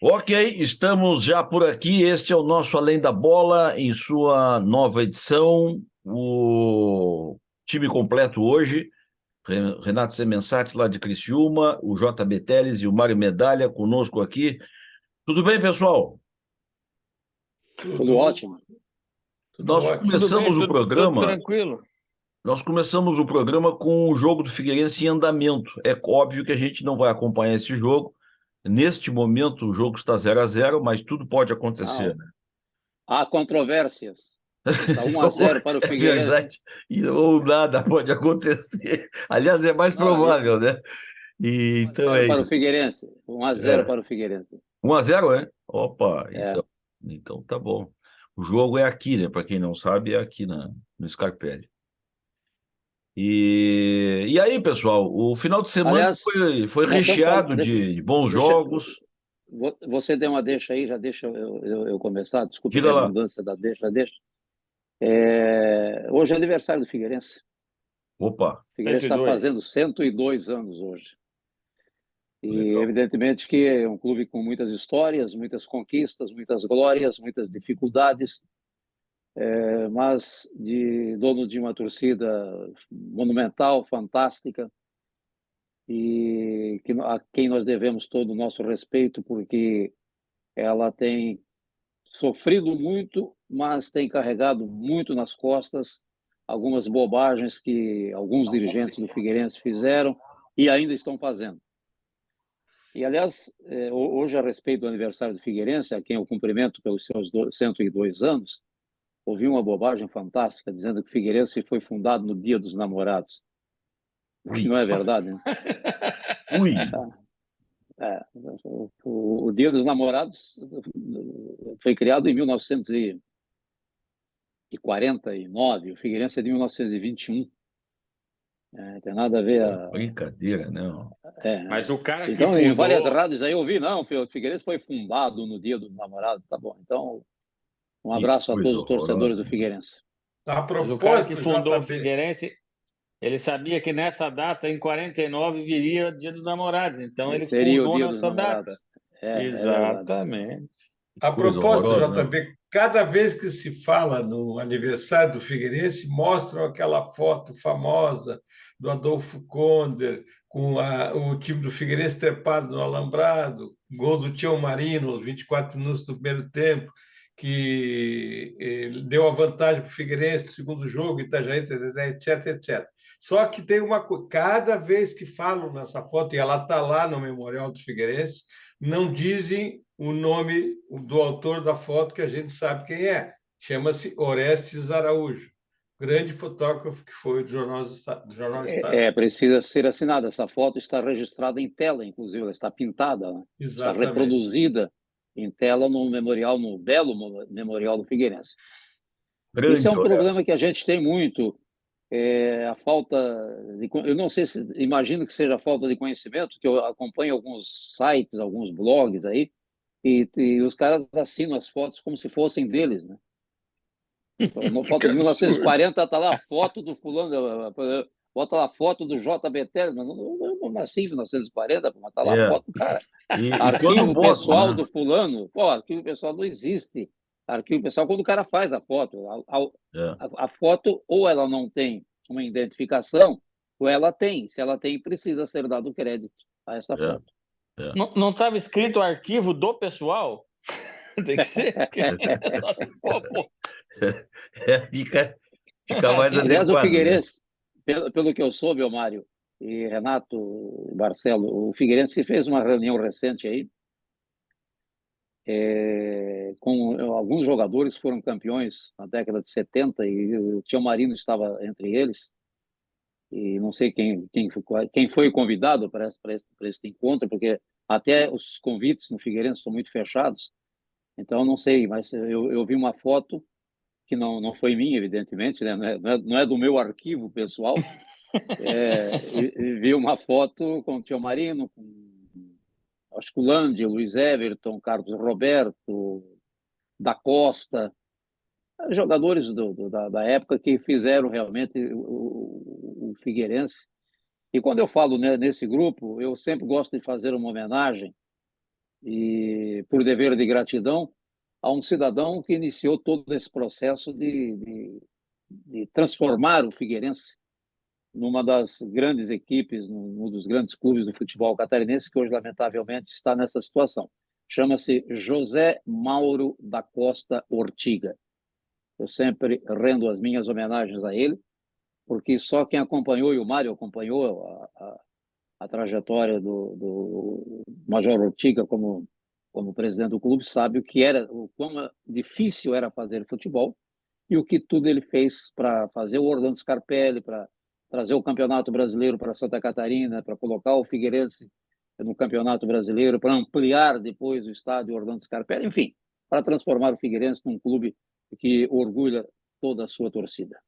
Ok, estamos já por aqui. Este é o nosso Além da Bola, em sua nova edição. O time completo hoje: Renato Semensati, lá de Criciúma, o JB Telles e o Mário Medalha conosco aqui. Tudo bem, pessoal? Tudo Tudo, ótimo. tudo Nós ótimo. Tudo bem, começamos o tudo programa, tranquilo. nós começamos o programa com o jogo do Figueirense em andamento. É óbvio que a gente não vai acompanhar esse jogo. Neste momento, o jogo está 0-0, mas tudo pode acontecer, Não, né? há controvérsias. Está 1-0 para o É Figueirense. verdade, ou nada pode acontecer. Aliás, é mais Não, provável, né? E, então 1-0 é para o isso. Figueirense. 1-0 É. para o Figueirense. 1-0, é? Opa, É. então tá bom. O jogo é aqui, né? Para quem não sabe, é aqui no Scarpelli. E aí, pessoal, o final de semana Aliás, foi nós estamos falando. recheado de bons Deixa, jogos. você deu uma deixa aí, já deixa eu começar. Desculpe a Diga lá. redundância da deixa, já deixa. Hoje é aniversário do Figueirense. Opa, O Figueirense está 102. fazendo 102 anos hoje. E, legal. evidentemente, que é um clube com muitas histórias, muitas conquistas, muitas glórias, muitas dificuldades, mas de dono de uma torcida monumental, fantástica, e a quem nós devemos todo o nosso respeito, porque ela tem sofrido muito, mas tem carregado muito nas costas algumas bobagens que alguns dirigentes do Figueirense fizeram e ainda estão fazendo. E, aliás, hoje, a respeito do aniversário do Figueirense, a quem eu cumprimento pelos seus 102 anos, ouvi uma bobagem fantástica dizendo que o Figueirense foi fundado no Dia dos Namorados, o que Ui, não é verdade, né? ui. O Dia dos Namorados foi criado em 1949, o Figueirense é de 1921. Tem nada a ver. Brincadeira, não. É, Mas o cara que então, em várias fundou, rádios aí eu ouvi, não, o Figueirense foi fundado no Dia dos Namorados, tá bom. Então, um Que abraço a coisa todos os torcedores horrorosa. do Figueirense. A mas o cara que propósito, fundou o JB, Figueirense, ele sabia que nessa data, em 49, viria o Dia dos Namorados. Então ele Seria o fundou Dia dos nessa data. Namorados. É verdade. Exatamente. Que a coisa propósito, horrorosa, não. JB, cada vez que se fala no aniversário do Figueirense, mostram aquela foto famosa do Adolfo Konder com o time do Figueirense trepado no alambrado, gol do Tião Marino aos 24 minutos do primeiro tempo, que deu a vantagem para o Figueirense no segundo jogo, Itajaí, etc, etc. Só que tem uma coisa, cada vez que falam nessa foto, e ela está lá no Memorial do Figueirense, não dizem o nome do autor da foto, que a gente sabe quem é. Chama-se Orestes Araújo, grande fotógrafo que foi do Jornal do Estado. Precisa ser assinada. Essa foto está registrada em tela, inclusive, ela está pintada, né? Está Exatamente. reproduzida em tela no memorial, no belo memorial do Figueirense. Isso é Grande um problema que a Orestes. gente tem muito, a falta de, eu não sei se, imagino que seja a falta de conhecimento, que eu acompanho alguns sites, alguns blogs aí, e os caras assinam as fotos como se fossem deles, né? Uma Que foto de absurdo. 1940, tá lá a foto do fulano, bota lá a foto do JBT, mas não nasci em 1940, mas tá lá a É. foto do cara. E quando Arquivo botam, pessoal né? do fulano, pô, arquivo pessoal não existe. Arquivo pessoal quando o cara faz a foto. É, A foto, ou ela não tem uma identificação, ou ela tem. Se ela tem, precisa ser dado crédito a essa é, foto. é. Não estava escrito arquivo do pessoal? Tem que ser. Só se for, pô. Fica mais Aliás, o adequado, né? Figueirense, pelo que eu soube, ô Mário e Renato, Marcelo, o Figueirense fez uma reunião recente aí, com alguns jogadores que foram campeões na década de 70 e o Tião Marino estava entre eles. E não sei quem foi convidado para esse encontro, porque até os convites no Figueirense são muito fechados. Então, não sei, mas eu vi uma foto que não foi minha, evidentemente, né? Não é do meu arquivo pessoal. E vi uma foto com o Tio Marino, com acho que o Landi, Luiz Everton, Carlos Roberto, da Costa, jogadores da época que fizeram realmente o Figueirense. E quando eu falo, né, nesse grupo, eu sempre gosto de fazer uma homenagem e por dever de gratidão a um cidadão que iniciou todo esse processo de transformar o Figueirense numa das grandes equipes, num dos grandes clubes do futebol catarinense, que hoje, lamentavelmente, está nessa situação. Chama-se José Mauro da Costa Ortiga. Eu sempre rendo as minhas homenagens a ele, porque só quem acompanhou, e o Mário acompanhou a trajetória do Major Ortiga como presidente do clube, sabe o quão difícil era fazer futebol e o que tudo ele fez para fazer o Orlando Scarpelli, para trazer o Campeonato Brasileiro para Santa Catarina, para colocar o Figueirense no Campeonato Brasileiro, para ampliar depois o estádio Orlando Scarpelli, enfim, para transformar o Figueirense num clube que orgulha toda a sua torcida.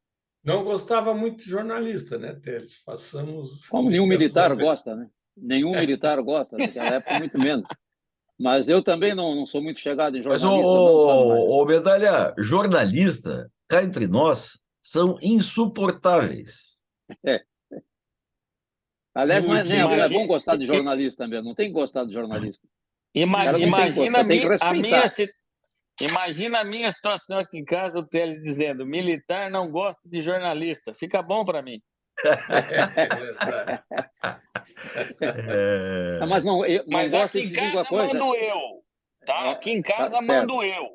Não gostava muito de jornalista, né, Teles? Façamos... Como nenhum militar gosta, né? Nenhum militar gosta, naquela época muito menos. Mas eu também não sou muito chegado em Mas, jornalista, não, sabe, Medalha, jornalista, cá entre nós, são insuportáveis. Aliás, não é bom gostar de jornalista mesmo, não tem que gostar de jornalista. Imagina a minha situação aqui em casa, o Teles dizendo: militar não gosta de jornalista. Fica bom para mim. Mas não, mas gosto aqui de em casa coisa. Mando eu. Tá? Aqui em casa mando eu.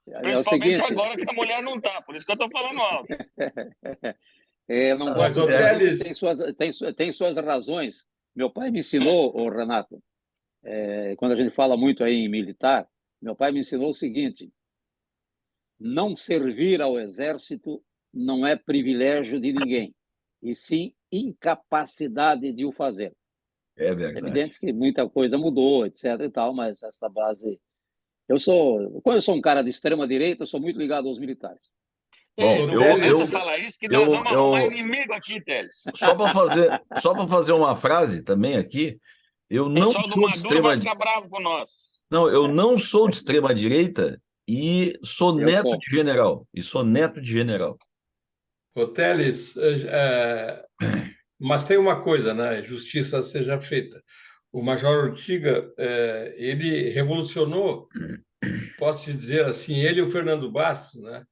Principalmente seguinte... agora que a mulher não está, por isso que eu estou falando alto. Não gosto de... tem suas razões. Meu pai me ensinou, Renato, quando a gente fala muito aí em militar, meu pai me ensinou o seguinte: não servir ao exército não é privilégio de ninguém, e sim incapacidade de o fazer. É verdade. É evidente que muita coisa mudou, etc. e tal, mas essa base... Quando eu sou um cara de extrema direita, eu sou muito ligado aos militares. Bom, não começa a falar isso, que nós vamos arrumar inimigo aqui, Teles. Só para fazer uma frase também aqui, eu não sou de extrema... vai ficar bravo com nós. Não, eu não sou de extrema direita e sou neto de general. Ô, Teles, mas tem uma coisa, né? Justiça seja feita. O Major Ortiga, ele revolucionou, posso dizer assim, ele e o Fernando Bastos, né?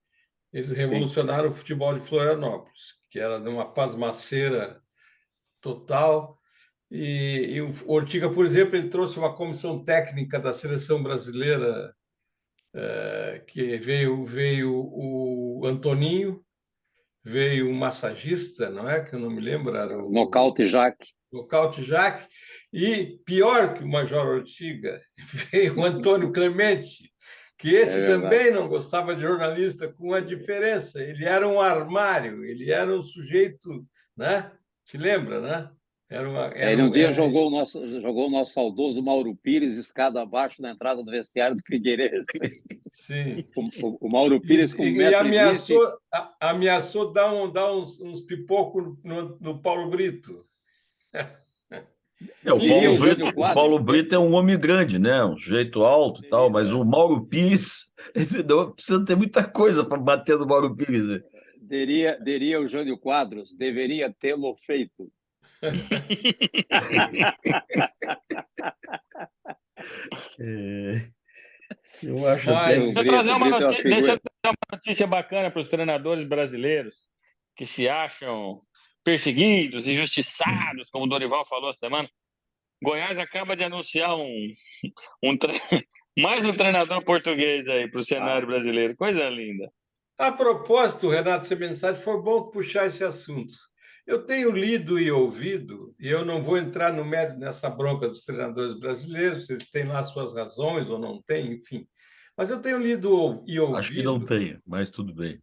Eles revolucionaram o futebol de Florianópolis, que era de uma pasmaceira total. E o Ortiga, por exemplo, ele trouxe uma comissão técnica da seleção brasileira, que veio o Antoninho, veio um massagista, não é? Que eu não me lembro, era o Nocaute Jaque. E pior que o Major Ortiga, veio o Antônio Clemente, que esse também não gostava de jornalista, com uma diferença. Ele era um armário, ele era um sujeito, né? Se lembra, né? Ele um dia jogou o nosso saudoso Mauro Pires escada abaixo na entrada do vestiário do Figueirense. Sim. O Mauro Pires com 1,20 m. Ameaçou dar uns pipocos no Paulo Brito. O Paulo Brito é um homem grande, né? Um sujeito alto e tal, mas o Mauro Pires precisa ter muita coisa para bater no Mauro Pires. Né? Diria o Jânio Quadros, deveria tê-lo feito. Eu acho Deixa eu trazer uma notícia bacana para os treinadores brasileiros que se acham perseguidos, injustiçados, como o Dorival falou essa semana. Goiás acaba de anunciar mais um treinador português aí para o cenário brasileiro. Coisa linda. A propósito, Renato Semençati, foi bom puxar esse assunto. Eu tenho lido e ouvido, e eu não vou entrar no mérito nessa bronca dos treinadores brasileiros, se eles têm lá suas razões ou não têm, enfim. Mas eu tenho lido e ouvido... Acho que não tem, mas tudo bem.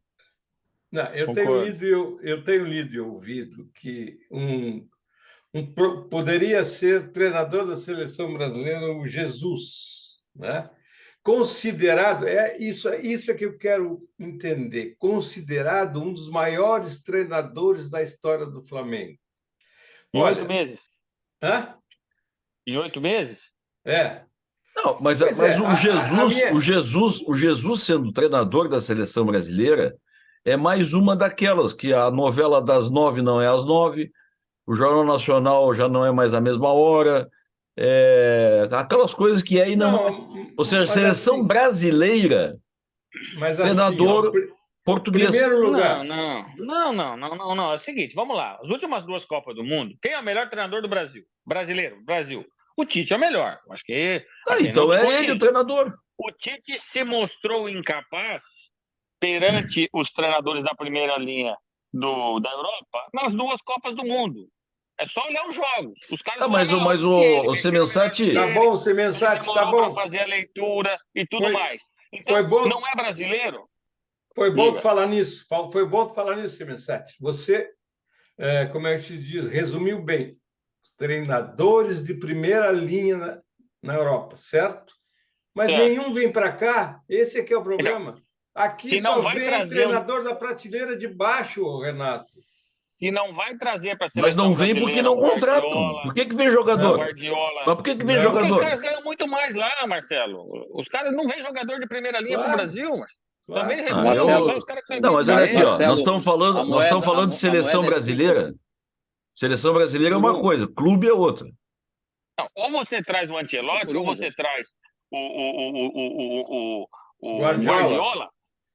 Não, eu tenho lido e ouvido que poderia ser treinador da seleção brasileira o Jesus, né? Considerado, isso é que eu quero entender, considerado um dos maiores treinadores da história do Flamengo. Em 8 meses? Hã? Em 8 meses? Não, mas o Jesus sendo treinador da seleção brasileira é mais uma daquelas que a novela das 9 não é às 9, o Jornal Nacional já não é mais a mesma hora, aquelas coisas que aí não... Ou seja, seleção assim, brasileira, mas treinador português. Primeiro lugar. Não. É o seguinte, vamos lá. As últimas 2 Copas do Mundo, quem é o melhor treinador do Brasil? Brasileiro, Brasil. O Tite é o melhor. Acho que... Então é ele o treinador. O Tite se mostrou incapaz perante os treinadores da primeira linha da Europa nas 2 Copas do Mundo. É só olhar os jogos. Os caras mas o Semensati... Tá bom, Semensati, tá bom. Fazer a leitura e tudo mais. Então, foi bom. Não é brasileiro? Foi bom tu falar nisso. Foi bom tu falar nisso, Semensati. Você, como é que se diz, resumiu bem. Os treinadores de primeira linha na Europa, certo? Mas nenhum vem para cá. Esse é que é o problema. Aqui só vem treinador da prateleira de baixo, Renato. Se não vai trazer para a seleção. Mas não vem porque não contratam. Por que vem jogador? Mas por que vem jogador? Porque os caras ganham muito mais lá, Marcelo. Os caras não vêm jogador de primeira linha para o Brasil, mas também os caras que não, mas olha aqui, ó, nós estamos falando de seleção brasileira. Seleção brasileira é uma coisa, clube é outra. Não, ou você traz o Ancelotti, ou você traz o Guardiola,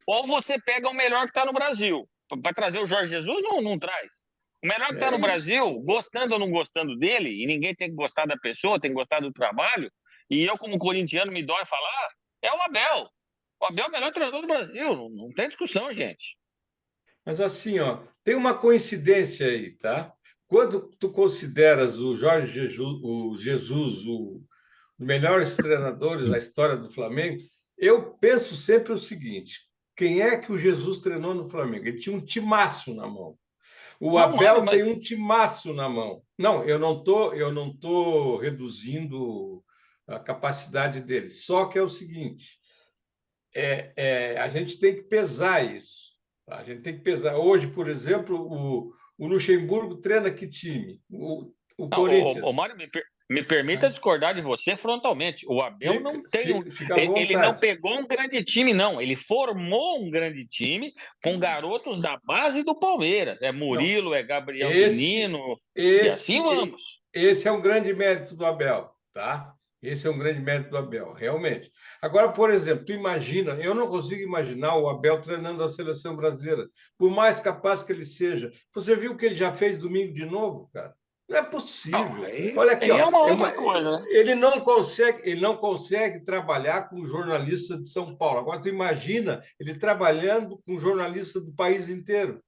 ou você pega o melhor que está no Brasil. Para trazer o Jorge Jesus, não traz. O melhor que está no Brasil, gostando ou não gostando dele, e ninguém tem que gostar da pessoa, tem que gostar do trabalho, e eu, como corintiano, me dói falar, é o Abel. O Abel é o melhor treinador do Brasil, não tem discussão, gente. Mas assim, ó, tem uma coincidência aí, tá? Quando tu consideras o Jorge Jesus os melhores treinadores da história do Flamengo, eu penso sempre o seguinte: quem é que o Jesus treinou no Flamengo? Ele tinha um timaço na mão. O Abel tem um timaço na mão. Não, eu não tô reduzindo a capacidade dele. Só que é o seguinte: a gente tem que pesar isso. Tá? A gente tem que pesar. Hoje, por exemplo, o Luxemburgo treina que time? O Corinthians. Ô, Mário, me permita discordar de você frontalmente. O Abel não tem ele não pegou um grande time, não. Ele formou um grande time com garotos da base do Palmeiras. É Murilo, é Gabriel Menino. E assim vamos. Esse é um grande mérito do Abel, tá? Esse é um grande mérito do Abel, realmente. Agora, por exemplo, tu imagina, eu não consigo imaginar o Abel treinando a seleção brasileira, por mais capaz que ele seja. Você viu o que ele já fez domingo de novo, cara? Não é possível. Olha aqui, ó, uma outra coisa, né? Ele não consegue trabalhar com jornalista de São Paulo. Agora, tu imagina ele trabalhando com jornalista do país inteiro.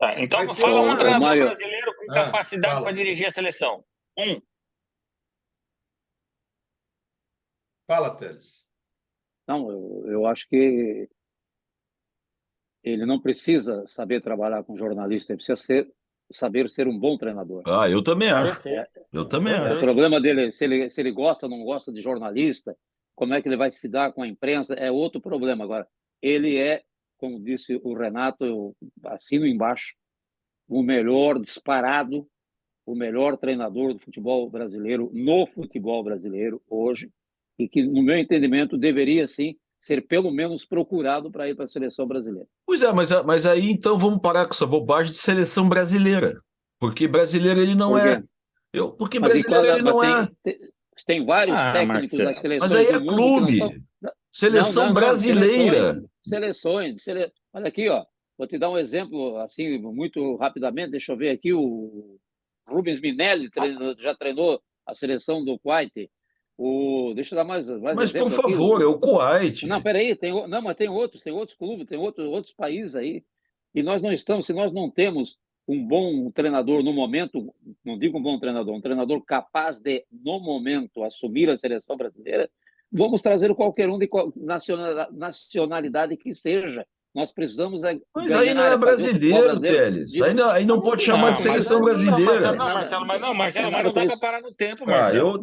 Tá, então fala um treinador brasileiro com capacidade para dirigir a seleção. Fala, Teles. Não, eu acho que ele não precisa saber trabalhar com jornalista, ele precisa saber ser um bom treinador. Eu também acho. Eu também acho. O problema dele, se ele gosta ou não gosta de jornalista, como é que ele vai se dar com a imprensa, é outro problema. Agora, ele é, como disse o Renato, eu assino embaixo, o melhor disparado, o melhor treinador do futebol brasileiro, no futebol brasileiro hoje, e que, no meu entendimento, deveria, sim, ser pelo menos procurado para ir para a seleção brasileira. Pois é, mas aí então vamos parar com essa bobagem de seleção brasileira, porque brasileiro ele não é. Porque brasileiro ele não é. Tem vários técnicos das seleções. Mas aí é clube. Seleção brasileira. Seleções. Olha aqui, ó. Vou te dar um exemplo, assim, muito rapidamente. Deixa eu ver aqui. O Rubens Minelli já treinou a seleção do Kuwait. Deixa eu dar mais mas exemplo. Mas, por favor, é o Kuwait. Não, peraí. Mas tem outros clubes, tem outros países aí. E nós não estamos, se nós não temos um bom treinador no momento, não digo um bom treinador, um treinador capaz de, no momento, assumir a seleção brasileira, vamos trazer qualquer um de nacionalidade que seja. Nós precisamos Mas aí não é brasileiro, Teles. Aí não pode chamar de seleção brasileira. Marcelo, mas não dá para parar no tempo, Marcelo. Eu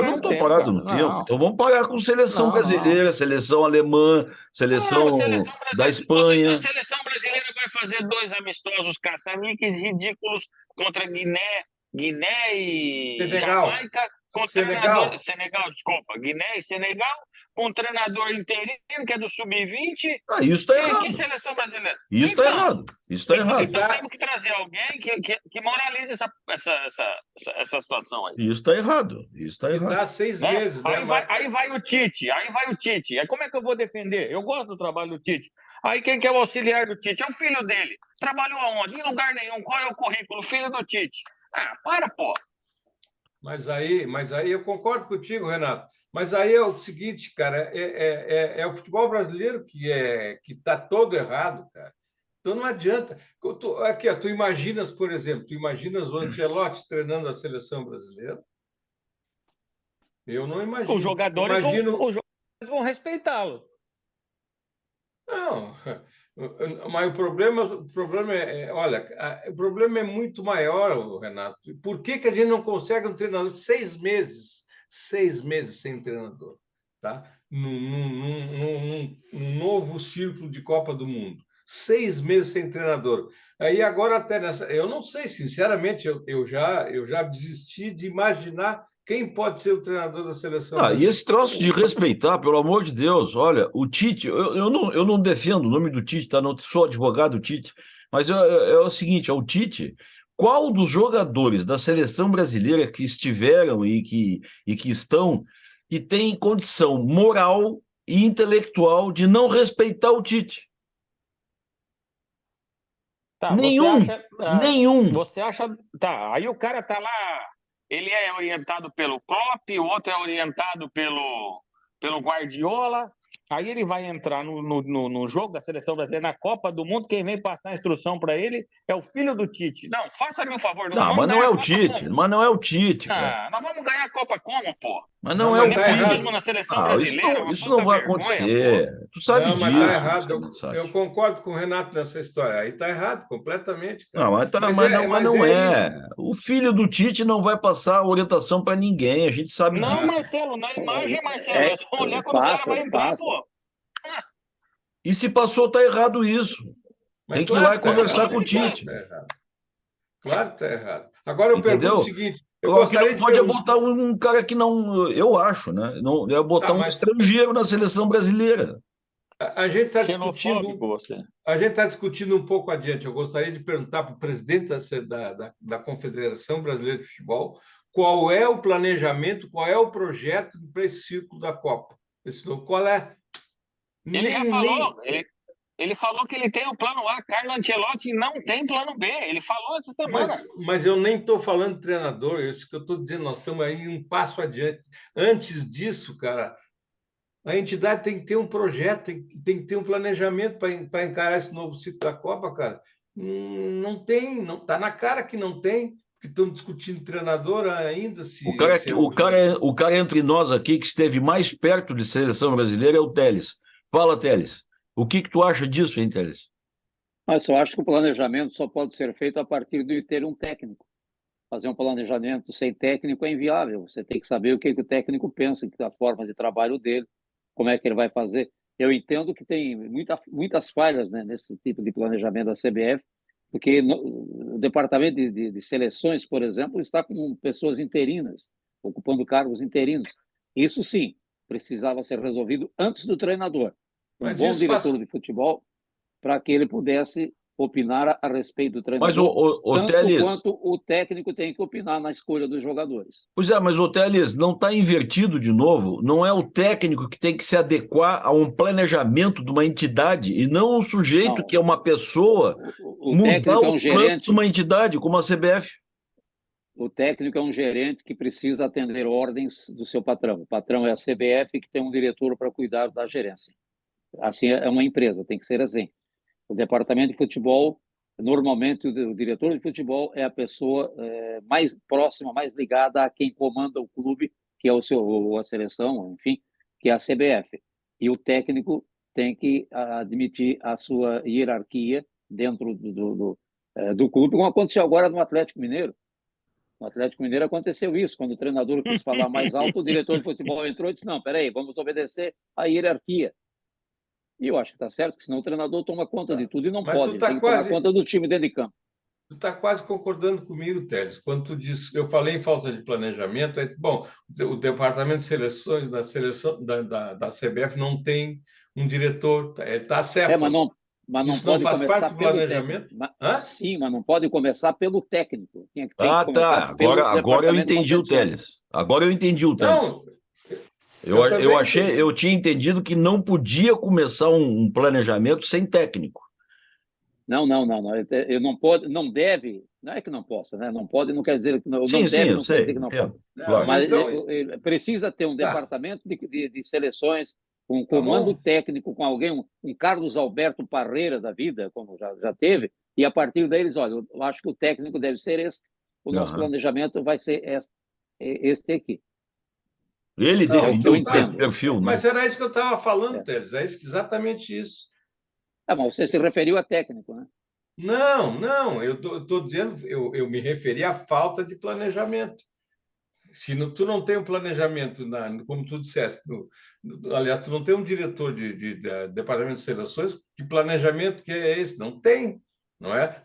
não estou parado no tempo. Então vamos parar com seleção brasileira, seleção alemã, seleção da Espanha. A seleção brasileira vai fazer 2 amistosos caça-níqueis ridículos contra Guiné e Jamaica com treinador... Senegal, desculpa. Guiné e Senegal, com um treinador interino, que é do Sub-20. Isso está errado. Que seleção brasileira? Isso está errado. Isso está errado. Então temos que trazer alguém que moralize essa situação aí. Isso está errado. Isso está errado. Está há 6 meses, né? Aí vai o Tite. Aí como é que eu vou defender? Eu gosto do trabalho do Tite. Aí quem que é o auxiliar do Tite? É o filho dele. Trabalhou aonde? Em lugar nenhum. Qual é o currículo? Filho do Tite. Pô. Mas aí eu concordo contigo, Renato. Mas aí é o seguinte, cara, é o futebol brasileiro que está todo errado, cara. Então não adianta. Aqui, tu imaginas, por exemplo, o Ancelotti treinando a seleção brasileira? Eu não imagino. Os jogadores vão respeitá-lo. Não, mas o problema olha, o problema é muito maior, Renato. Por que a gente não consegue um treinador de 6 meses? 6 meses sem treinador, tá? Num novo círculo de Copa do Mundo. 6 meses sem treinador. Aí agora até nessa, eu não sei, sinceramente, eu já desisti de imaginar quem pode ser o treinador da seleção. E esse troço de respeitar, pelo amor de Deus, olha, o Tite, eu não defendo o nome do Tite, tá? Não sou advogado do Tite, mas é o seguinte, é o Tite. Qual dos jogadores da seleção brasileira que estiveram e que estão, que tem condição moral e intelectual de não respeitar o Tite? Nenhum. Você acha... Tá, aí o cara tá lá, ele é orientado pelo Klopp, o outro é orientado pelo Guardiola, aí ele vai entrar no jogo da seleção brasileira, na Copa do Mundo, quem vem passar a instrução para ele é o filho do Tite. Não, faça-me um favor. Mas não é o Tite, cara. Nós vamos ganhar a Copa como, pô? Mas não é o filho. Na seleção brasileira, isso não vai acontecer. Tu sabe disso. Mas tá errado. Eu concordo com o Renato nessa história. Aí tá errado, completamente. Cara. Mas não é. O filho do Tite não vai passar a orientação para ninguém. A gente sabe disso. Não, Marcelo, na imagem, Marcelo. É só olhar quando o cara vai entrar, pô. E se passou, tá errado isso. Tem que ir lá e conversar com o Tite. Claro que está errado. Agora eu pergunto o seguinte: eu gostaria de pode botar um cara que não, eu acho, né? Não é botar um estrangeiro na seleção brasileira. A gente está discutindo um pouco adiante. Eu gostaria de perguntar para o presidente da Confederação Brasileira de Futebol qual é o planejamento, qual é o projeto para esse círculo da Copa. Qual é? Ele falou que ele tem o plano A, Carlo Ancelotti não tem plano B. Ele falou essa semana. Mas eu nem estou falando de treinador, é isso que eu estou dizendo, nós estamos aí um passo adiante. Antes disso, cara, a entidade tem que ter um projeto, tem que ter um planejamento para encarar esse novo ciclo da Copa, cara. Não tem, não está na cara que não tem, porque estão discutindo treinador ainda. O cara entre nós aqui que esteve mais perto de seleção brasileira é o Telles. Fala, Telles. O que tu acha disso, hein, Telles? Mas eu acho que o planejamento só pode ser feito a partir de ter um técnico. Fazer um planejamento sem técnico é inviável. Você tem que saber o que o técnico pensa, que a forma de trabalho dele, como é que ele vai fazer. Eu entendo que tem muitas falhas, né, nesse tipo de planejamento da CBF, porque o departamento de seleções, por exemplo, está com pessoas interinas, ocupando cargos interinos. Isso sim, precisava ser resolvido antes do treinador. Um bom diretor de futebol, para que ele pudesse opinar a respeito do treinador, mas tanto quanto o técnico tem que opinar na escolha dos jogadores. Pois é, mas o Telles não está invertido de novo? Não é o técnico que tem que se adequar a um planejamento de uma entidade e não um sujeito que é uma pessoa o técnico é um gerente de uma entidade como a CBF? O técnico é um gerente que precisa atender ordens do seu patrão. O patrão é a CBF, que tem um diretor para cuidar da gerência. Assim é uma empresa, tem que ser assim. O departamento de futebol, normalmente o diretor de futebol é a pessoa mais próxima, mais ligada a quem comanda o clube, que é a seleção, enfim, que é a CBF. E o técnico tem que admitir a sua hierarquia dentro do clube, como aconteceu agora no Atlético Mineiro. No Atlético Mineiro aconteceu isso, quando o treinador quis falar mais alto, o diretor de futebol entrou e disse, não, peraí, vamos obedecer à hierarquia. E eu acho que está certo, que senão o treinador toma conta de tudo e não pode. Ele tem que tomar conta do time dentro de campo. Tu está quase concordando comigo, Teles. Quando tu disse, eu falei em falta de planejamento, aí, bom, o departamento de seleções da seleção da CBF não tem um diretor, está acéfalo. Mas não Isso não pode faz começar parte do pelo técnico. planejamento? Hã? Sim, mas não pode começar pelo técnico. Tem que começar Tá. pelo Agora eu departamento de entendi o competição. Teles. Agora eu entendi o Teles. Não, Eu também achei, entendi. eu tinha entendido que não podia começar um planejamento sem técnico. Não. Eu não pode, não deve. Não é que não possa, né? Não pode, não quer dizer que não, Sim, deve, eu não quer sei, dizer que não pode. entendo. Não, Claro. Mas então, precisa ter um tá, departamento de seleções com tá comando bom. técnico, com alguém, um Carlos Alberto Parreira da vida, como já teve, e a partir deles, olha, eu acho que o técnico deve ser este, o nosso Aham. planejamento vai ser este aqui. Ele É o que definiu eu o entendo. perfil, né? Mas era isso que eu estava falando, É. Teles, exatamente isso. Mas você se referiu a técnico, né? Não, eu estou dizendo, eu me referi à falta de planejamento. Se tu não tem um planejamento, como tu disseste, aliás, tu não tem um diretor de departamento de seleções, que planejamento que é esse? Não tem, não é?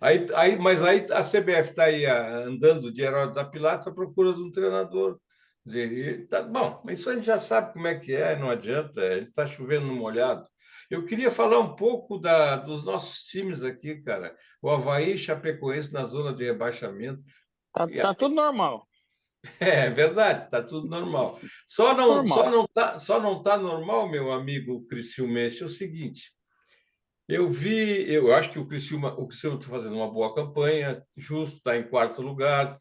Mas aí a CBF está aí andando de Herodes a Pilatos à procura de um treinador. Quer dizer, bom, mas isso a gente já sabe como é que é, não adianta, está chovendo no molhado. Eu queria falar um pouco dos nossos times aqui, cara. O Avaí e Chapecoense na zona de rebaixamento. Tá tudo normal. É verdade, está tudo normal. Normal. Só não tá normal, meu amigo Criciumense, é o seguinte. Eu acho que o Criciúma está fazendo uma boa campanha, justo, está em quarto lugar,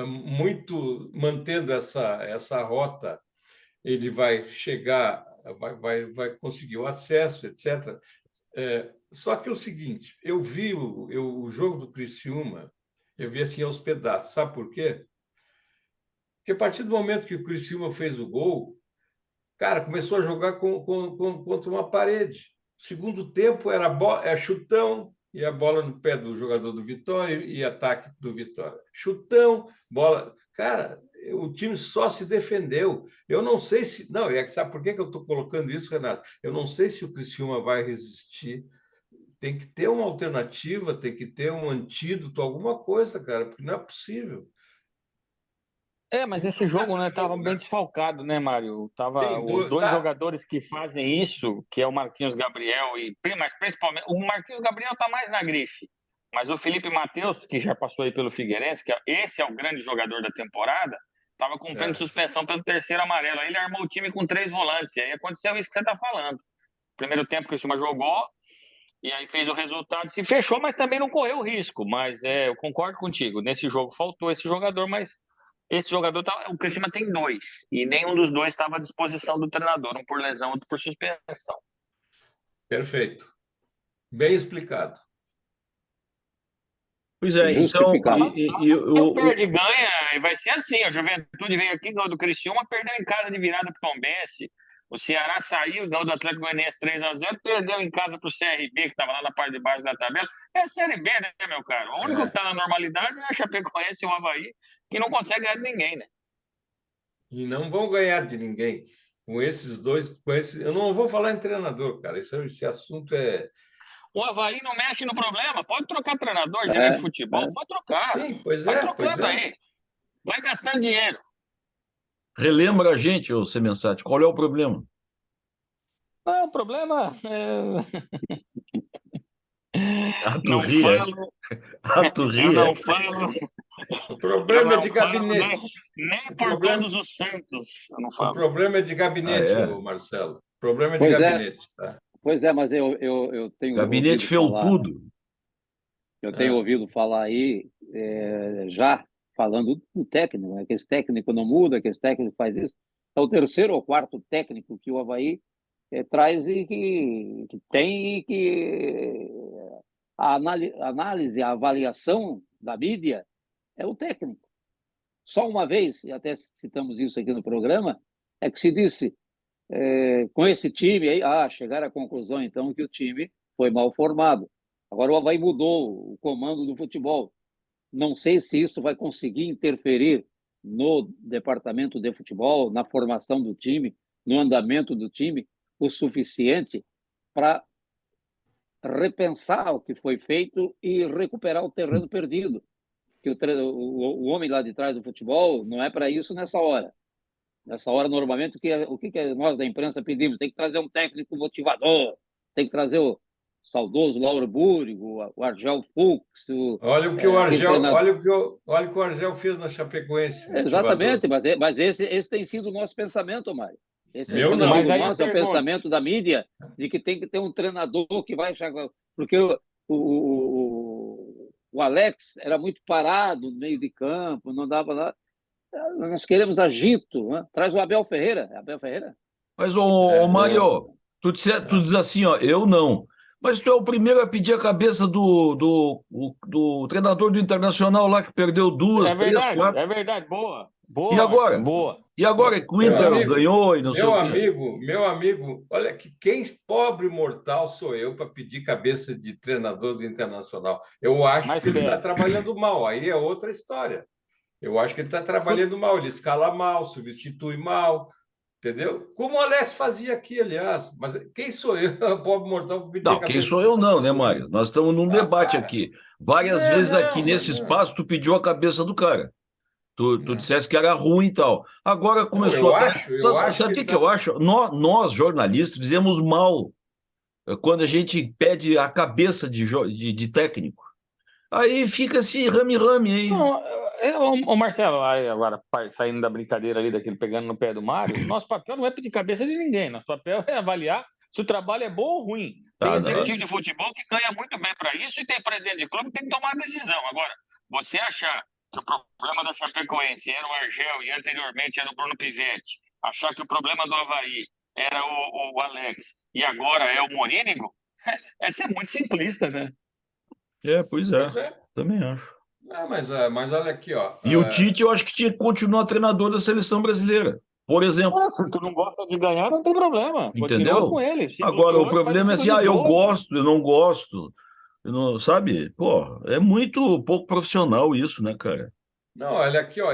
muito mantendo essa rota, ele vai chegar, vai conseguir o acesso, etc. Só que é o seguinte, eu vi o jogo do Criciúma, eu vi assim aos pedaços, sabe por quê? Porque a partir do momento que o Criciúma fez o gol, cara, começou a jogar contra uma parede. Segundo tempo era chutão e a bola no pé do jogador do Vitória e ataque do Vitória. Chutão, bola. Cara, o time só se defendeu. Eu não sei se. Não, sabe por que eu estou colocando isso, Renato? Eu não sei se o Criciúma vai resistir. Tem que ter uma alternativa, tem que ter um antídoto, alguma coisa, cara, porque não é possível. Mas esse jogo, né, tava bem desfalcado, né, Mário? Tava Tem os dois. dois Tá, jogadores que fazem isso, que é o Marquinhos Gabriel mas principalmente o Marquinhos Gabriel tá mais na grife. Mas o Felipe Matheus, que já passou aí pelo Figueirense, esse é o grande jogador da temporada, tava cumprindo é. suspensão pelo terceiro amarelo. Aí ele armou o time com 3 volantes. E aí aconteceu isso que você tá falando. Primeiro tempo que o Criciúma jogou, e aí fez o resultado, se fechou, mas também não correu risco. Mas eu concordo contigo. Nesse jogo faltou esse jogador, mas esse jogador, o Criciúma tem dois. E nenhum dos dois estava à disposição do treinador, um por lesão, outro por suspensão. Perfeito. Bem explicado. Pois é, então. Justificado. O perde ganha, e vai ser assim. A Juventude veio aqui, ganhou do Criciúma, perdeu em casa de virada para o Tombense. O Ceará saiu, ganhou do Atlético Goianiense 3-0, perdeu em casa para o CRB, que estava lá na parte de baixo da tabela. É a Série B, né, meu caro? O único que está na normalidade é a Chapecoense e o Avaí, que não consegue ganhar de ninguém, né? E não vão ganhar de ninguém. Com esses dois, eu não vou falar em treinador, cara. Esse assunto é. O Avaí não mexe no problema. Pode trocar treinador, gerente de É, futebol, pode trocar. Sim, pois Vai é, pois trocando é. aí. Vai gastando dinheiro. Relembra a gente, ô Semensati, qual é o problema? Não, o problema Tu não ri, é? falo, Tu eu ri, é? não falo, O eu problema é não de falo gabinete. nem O por problema, todos os santos. Eu não o falo. problema é de Ah, gabinete, é? ô Marcelo. O problema é de Pois é, gabinete, tá? mas eu tenho Gabinete ouvido falar, felpudo. É, aí, já falando do técnico, né? Que esse técnico não muda, que esse técnico faz isso. É o terceiro ou quarto técnico que o Avaí traz e que tem e que a análise, a avaliação da mídia é o técnico. Só uma vez, e até citamos isso aqui no programa, é que se disse com esse time aí, chegar à conclusão então que o time foi mal formado. Agora o Avaí mudou o comando do futebol. Não sei se isso vai conseguir interferir no departamento de futebol, na formação do time, no andamento do time, o suficiente para repensar o que foi feito e recuperar o terreno perdido. que o homem lá de trás do futebol não é para isso nessa hora. Nessa hora, normalmente, o que nós da imprensa pedimos? Tem que trazer um técnico motivador, tem que trazer o saudoso Lauro Búrigo, o Argel Fux, Olha o que o Argel, treinador... olha o que o Argel fez na Chapecoense, Exatamente, mas esse tem sido o nosso pensamento, Mário. Esse Meu não não. digo nosso, é o pensamento da mídia de que tem que ter um treinador que vai... Porque o Alex era muito parado no meio de campo, não dava nada. Nós queremos agito, né? Traz o Abel Ferreira. Abel Ferreira? Mas, Mário, tu diz assim, ó, eu não. Mas tu é o primeiro a pedir a cabeça do treinador do Internacional lá que perdeu duas, três, quatro. É verdade, boa. Boa, E agora? boa. E agora que o Inter ganhou e não sei o quê? Meu amigo, olha que quem pobre mortal sou eu para pedir cabeça de treinador do Internacional. Eu acho que ele está trabalhando mal, aí é outra história. Eu acho que ele está trabalhando mal, ele escala mal, substitui mal, entendeu? Como o Alex fazia aqui, aliás. Mas quem sou eu, pobre mortal, para pedir Não, quem sou eu não, né, Mário? Nós estamos num debate aqui. Várias vezes aqui nesse espaço tu pediu a cabeça do cara. Tu disseste que era ruim e tal. Agora começou eu acho. Sabe o que eu acho? Nós, jornalistas, fizemos mal quando a gente pede a cabeça de técnico. Aí fica esse rame-rame aí. Não, Marcelo, agora saindo da brincadeira ali, daquele pegando no pé do Mário, nosso papel não é pedir cabeça de ninguém. Nosso papel é avaliar se o trabalho é bom ou ruim. Tem executivo de futebol que ganha muito bem para isso e tem presidente de clube que tem que tomar decisão. Agora, você achar que o problema da Chapecoense era o Argel e anteriormente era o Bruno Pivetti, achar que o problema do Avaí era o Alex e agora é o Morínigo, essa é muito simplista, né? Pois é. Também acho. Mas olha aqui, ó. E o Tite, eu acho que tinha que continuar treinador da seleção brasileira, por exemplo. Se tu não gosta de ganhar, não tem problema. Entendeu? Continua com ele. Agora, o problema é assim, eu gosto, eu não gosto. Eu não, sabe? Pô, é muito pouco profissional isso, né, cara? Não, olha aqui, ó,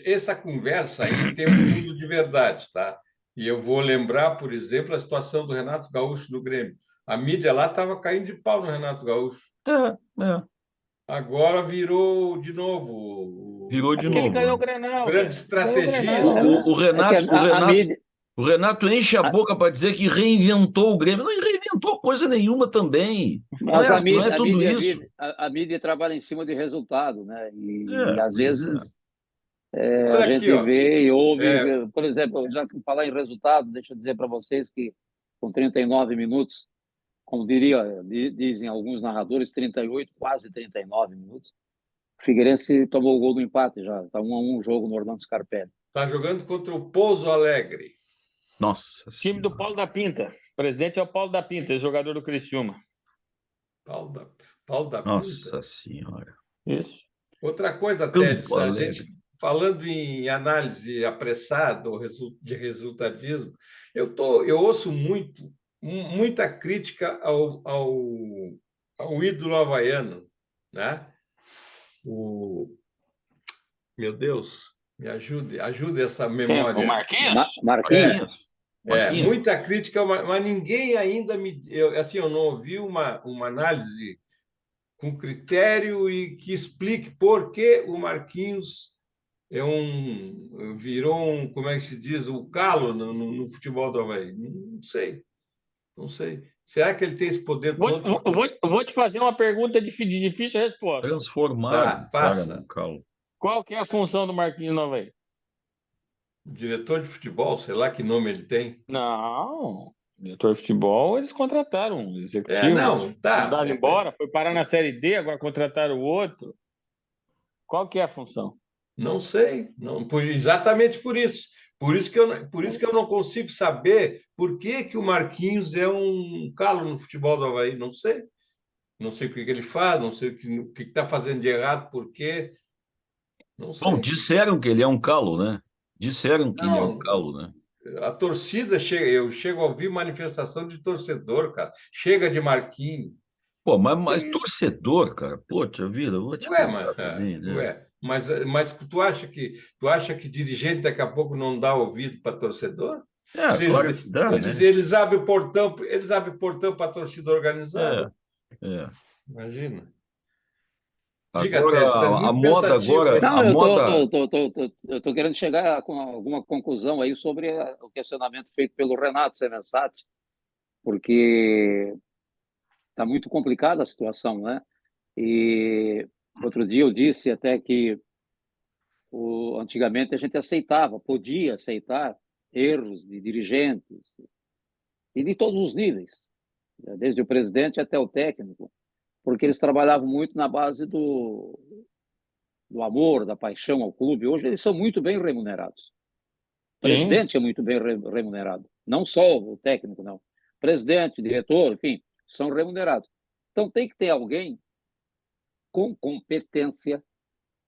essa conversa aí tem um fundo de verdade, tá? E eu vou lembrar, por exemplo, a situação do Renato Gaúcho no Grêmio. A mídia lá estava caindo de pau no Renato Gaúcho. Agora virou de novo. Virou de novo. Ele ganhou o Grenal. Grande estrategista. O Renato enche a boca para dizer que reinventou o Grêmio. Não reinventou coisa nenhuma também. Mas não é tudo isso. A mídia trabalha em cima de resultado, né? E às vezes a gente vê e ouve. Por exemplo, já que falar em resultado, deixa eu dizer para vocês que com 39 minutos, como dizem alguns narradores, 38, quase 39 minutos, o Figueirense tomou o gol do empate já. Está 1-1 o jogo no Orlando Scarpelli. Está jogando contra o Pouso Alegre. Nossa. Time do Paulo da Pinta. O presidente é o Paulo da Pinta, jogador do Criciúma. Paulo da Pinta. Nossa Senhora. Isso. Outra coisa, Teles, a gente falando em análise apressada ou de resultadismo, eu ouço muita crítica ao ídolo havaiano, né? Meu Deus, me ajude essa memória. O Marquinhos? Marquinhos. Muita crítica, mas ninguém ainda eu não ouvi uma análise com critério e que explique por que o Marquinhos virou como é que se diz, o calo no futebol do Avaí. Não sei. Será que ele tem esse poder todo? Vou te fazer uma pergunta de difícil resposta. Transformar. Faça. Qual que é a função do Marquinhos no Avaí? Diretor de futebol, sei lá que nome ele tem. Não, diretor de futebol, eles contrataram um executivo. Mandaram embora, foi parar na Série D, agora contrataram o outro. Qual que é a função? Não sei, exatamente por isso. Por isso que eu não consigo saber por que o Marquinhos é um calo no futebol do Avaí. Não sei. Não sei o que ele faz, não sei o que está fazendo de errado, por quê. Não sei. Bom, disseram que ele é um calo, né? Disseram que ele é um calo, né? A torcida eu chego a ouvir manifestação de torcedor, cara. Chega de Marquinhos. Pô, mas torcedor, cara, poxa vida, eu vou te mas tu acha que dirigente daqui a pouco não dá ouvido para torcedor? Claro que dá, né? Eles abrem o portão para a torcida organizada. Imagina. Diga, Agora, Teles, estás a muito moda pensativo agora, aí. a Não, moda... eu tô querendo chegar com alguma conclusão aí sobre o questionamento feito pelo Renato Semençati, porque está muito complicada a situação, né? E outro dia eu disse até que antigamente a gente aceitava, podia aceitar erros de dirigentes e de todos os níveis, né? Desde o presidente até o técnico, porque eles trabalhavam muito na base do amor, da paixão ao clube. Hoje eles são muito bem remunerados. O Sim, presidente é muito bem remunerado, não só o técnico, não. Presidente, diretor, enfim, são remunerados. Então tem que ter alguém com competência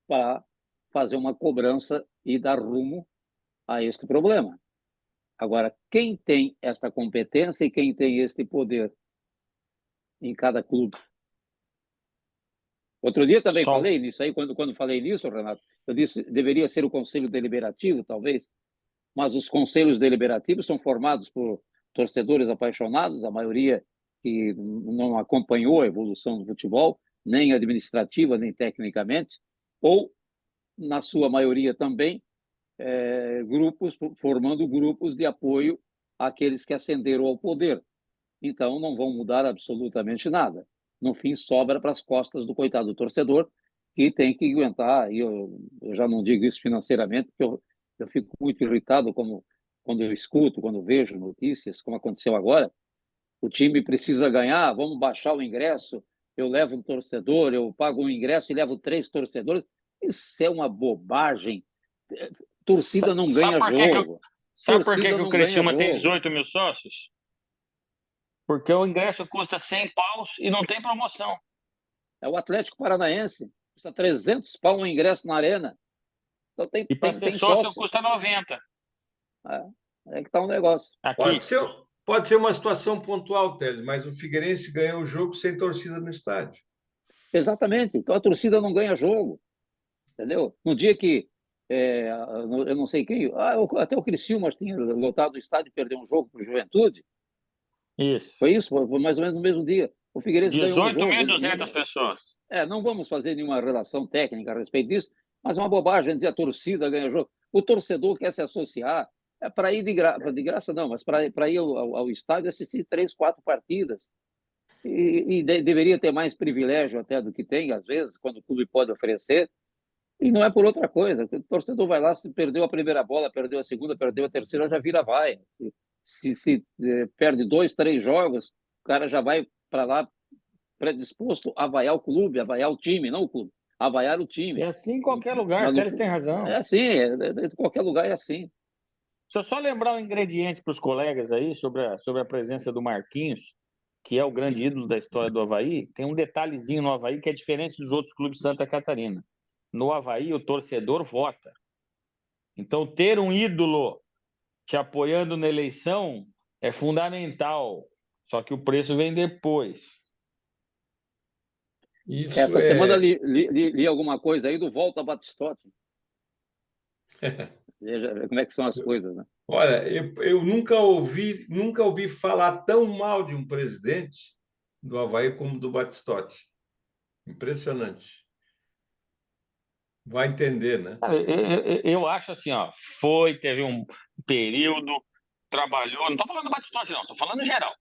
para fazer uma cobrança e dar rumo a este problema. Agora, quem tem esta competência e quem tem este poder em cada clube? Outro dia também só. falei nisso aí, quando falei nisso, Renato, eu disse deveria ser o conselho deliberativo, talvez, mas os conselhos deliberativos são formados por torcedores apaixonados, a maioria que não acompanhou a evolução do futebol, nem administrativa, nem tecnicamente, ou, na sua maioria também, formando grupos de apoio àqueles que ascenderam ao poder. Então, não vão mudar absolutamente nada. No fim, sobra para as costas do coitado do torcedor, que tem que aguentar. E eu já não digo isso financeiramente, porque eu fico muito irritado quando eu escuto, quando eu vejo notícias, como aconteceu agora. O time precisa ganhar, vamos baixar o ingresso. Eu levo um torcedor, eu pago um ingresso e levo 3 torcedores. Isso é uma bobagem. Torcida não Sabe ganha por que jogo. sabe por que Torcida que o não ganha Criciúma tem jogo. 18 mil sócios? Porque o ingresso custa 100 paus e não tem promoção. É o Atlético Paranaense. Custa 300 pau um ingresso na arena. Então E para ser tem sócio sócio. custa 90. É que está um negócio. Pode Aqui. ser, pode ser uma situação pontual, Teles, mas o Figueirense ganhou o jogo sem torcida no estádio. Exatamente. Então a torcida não ganha jogo. Entendeu? No dia que eu não sei quem, até o Criciúma tinha lotado o estádio e perdeu um jogo para o Juventude. Isso. Foi isso, foi mais ou menos no mesmo dia. O Figueirense ganhou um jogo. 18.200 pessoas. Não vamos fazer nenhuma relação técnica a respeito disso, mas é uma bobagem dizer a torcida ganha jogo. O torcedor quer se associar, é para ir de graça não, mas para ir ao estádio assistir 3, 4 partidas. E deveria ter mais privilégio até do que tem, às vezes, quando o clube pode oferecer. E não é por outra coisa. O torcedor vai lá, se perdeu a primeira bola, perdeu a segunda, perdeu a terceira, já vira vai. Se perde 2, 3 jogos, o cara já vai para lá predisposto a vaiar o clube, a vaiar o time, não o clube, a vaiar o É time. assim em qualquer lugar, Mas Teles tem razão. é assim, em qualquer lugar é assim. Deixa eu só lembrar um ingrediente para os colegas aí sobre a presença do Marquinhos, que é o grande ídolo da história do Avaí. Tem um detalhezinho no Avaí que é diferente dos outros clubes de Santa Catarina. No Avaí, o torcedor vota. Então, ter um ídolo te apoiando na eleição é fundamental. Só que o preço vem depois. Isso Essa semana li alguma coisa aí do Volta Batistotti. Veja como é que são as coisas, né? Olha, eu nunca ouvi falar tão mal de um presidente do Avaí como do Batistotti. Impressionante. Vai entender, né? Eu acho assim, ó, teve um período, trabalhou, não estou falando do Batistotti, não, estou falando em geral.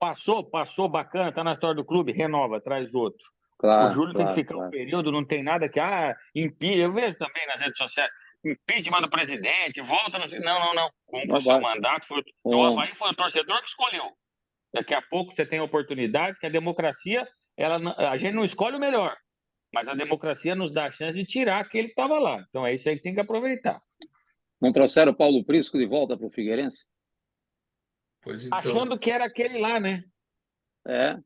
Passou bacana, tá na história do clube, renova, traz outro. O Claro, Júlio tem que ficar um claro. período, não tem nada que, eu vejo também nas redes sociais, impeachment do presidente, volta, não. Cumpra o seu mandato, no Avaí foi o torcedor que escolheu. Daqui a pouco você tem a oportunidade que a democracia, a gente não escolhe o melhor, mas a democracia nos dá a chance de tirar aquele que estava lá. Então é isso aí que tem que aproveitar. Não trouxeram o Paulo Prisco de volta para o Figueirense? Pois então. Achando que era aquele lá, né? É.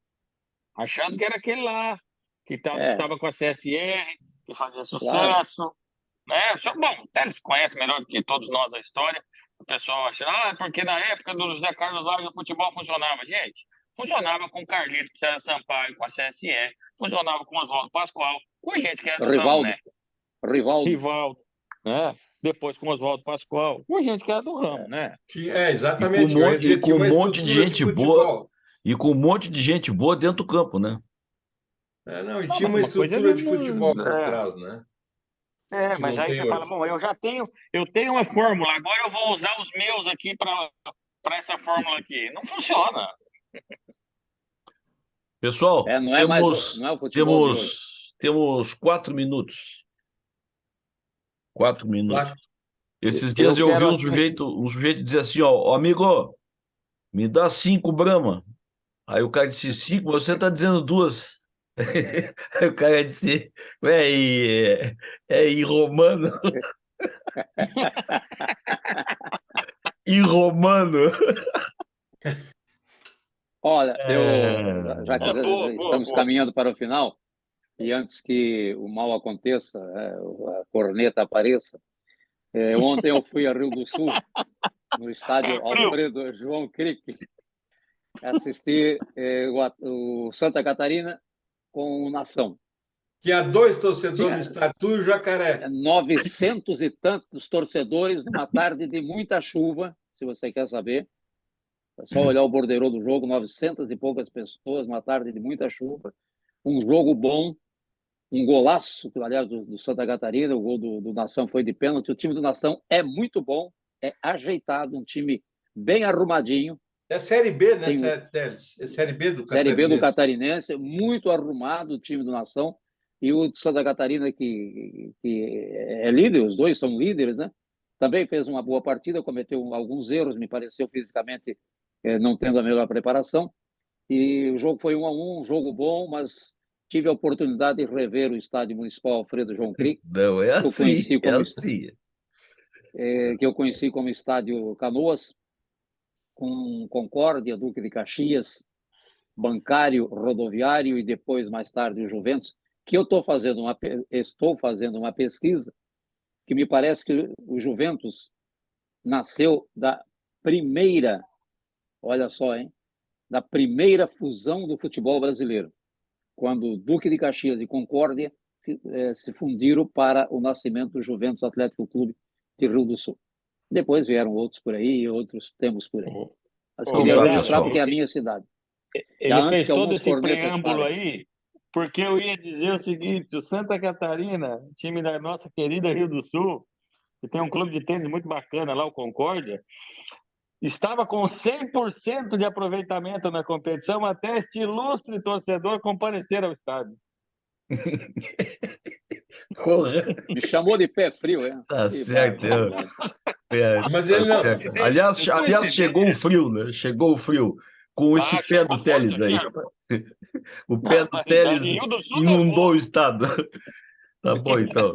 Achando que era aquele lá, que estava com a CSR, que fazia sucesso. Claro. Né? Bom, eles conhecem melhor do que todos nós a história. O pessoal acha, porque na época do José Carlos Vargas o futebol funcionava. Gente, funcionava com o Carlito César Sampaio, com a CSE, funcionava com o Oswaldo Pascoal, com gente que era do ramo, né? Rivaldo, né? Depois com o Oswaldo Pascoal, com gente que era do ramo, né? Exatamente. E com um monte de gente boa. futebol. E com um monte de gente boa dentro do campo, né? Não, e Não, tinha mas uma uma coisa estrutura de futebol por é, trás, né? Que mas não aí tem você fala, hoje. bom, eu tenho uma fórmula, agora eu vou usar os meus aqui para essa fórmula aqui. Não funciona. Pessoal, Não é mais não é o futebol de hoje. temos 4 minutos. 4 minutos. Lá, Esses dias Eu eu ouvi quero um sujeito dizer assim, ó, amigo, me dá 5 Brahma. Aí o cara disse, 5, você está dizendo 2. Aí o cara disse, em romano. Em romano. Olha, já que boa, boa, estamos boa. caminhando para o final, e antes que o mal aconteça, a corneta apareça, ontem eu fui a Rio do Sul, no estádio É frio. Alfredo João Crick, assistir o Santa Catarina com o Nação. tinha 2 torcedores no Tinha estádio, tu e o Jacaré. 900 e tantos torcedores numa tarde de muita chuva, se você quer saber. É só olhar o borderô do jogo, 900 e poucas pessoas, uma tarde de muita chuva. Um jogo bom, um golaço, aliás, do Santa Catarina, o gol do Nação foi de pênalti. O time do Nação é muito bom, é ajeitado, um time bem arrumadinho. É Série B, né, Tem Teles? É Série B do Série B do Catarinense. Catarinense, muito arrumado o time do Nação. E o Santa Catarina, que é líder, os dois são líderes, né? Também fez uma boa partida, cometeu alguns erros, me pareceu fisicamente não tendo a melhor preparação. E o jogo foi 1-1, um jogo bom, mas tive a oportunidade de rever o estádio municipal Alfredo João Crick, Não, é que eu assim, conheci é como, assim. que eu conheci como estádio Canoas, com Concórdia, Duque de Caxias, Bancário, Rodoviário e depois, mais tarde, o Juventus, que eu estou fazendo uma pesquisa que me parece que o Juventus nasceu da primeira, olha só, hein, da primeira fusão do futebol brasileiro, quando Duque de Caxias e Concórdia se fundiram para o nascimento do Juventus Atlético Clube de Rio do Sul. Depois vieram outros por aí, outros temos por aí. Mas Ô, queria Tá, registrar pessoal. porque é a minha cidade. Já Ele antes fez que todo alguns esse cornetas preâmbulo falem. aí, porque eu ia dizer o seguinte: o Santa Catarina, time da nossa querida Rio do Sul, que tem um clube de tênis muito bacana lá, o Concórdia, estava com 100% de aproveitamento na competição até este ilustre torcedor comparecer ao estádio. Porra, Me chamou de pé frio, hein? tá Que certo. barbaridade. Mas Tá ele não. certo. Aliás, chegou o frio, né? Chegou o frio. Com esse pé Chegou do forte Teles aqui, aí. rapaz. O pé Não, do na Teles Rio do Sul inundou o nevou. estado. Tá bom, então.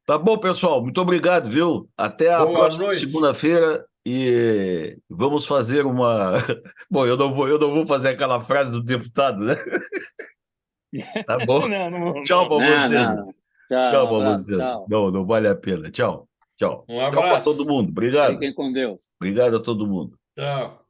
Tá bom, pessoal. Muito obrigado, viu? Até a Boa próxima noite. segunda-feira e vamos fazer uma. Bom, eu não vou fazer aquela frase do deputado, né? Tá bom. Tchau Não. para Não, vocês. não. Tchau Tchau, um para abraço, vocês. tchau. Não, não vale a pena. Tchau. Tchau. Um Tchau para todo abraço. mundo. Obrigado. Fiquem com Deus. Obrigado a todo mundo. Tchau.